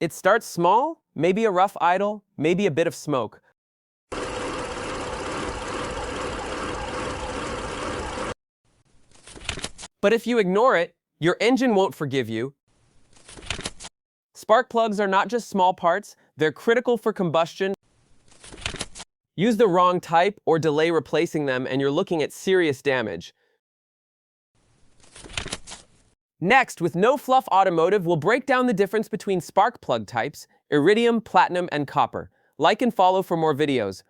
It starts small, maybe a rough idle, maybe a bit of smoke. But if you ignore it, your engine won't forgive you. Spark plugs are not just small parts, they're critical for combustion. Use the wrong type or delay replacing them and you're looking at serious damage. Next, with No-Fluff Automotive, we'll break down the difference between spark plug types, iridium, platinum, and copper. Like and follow for more videos.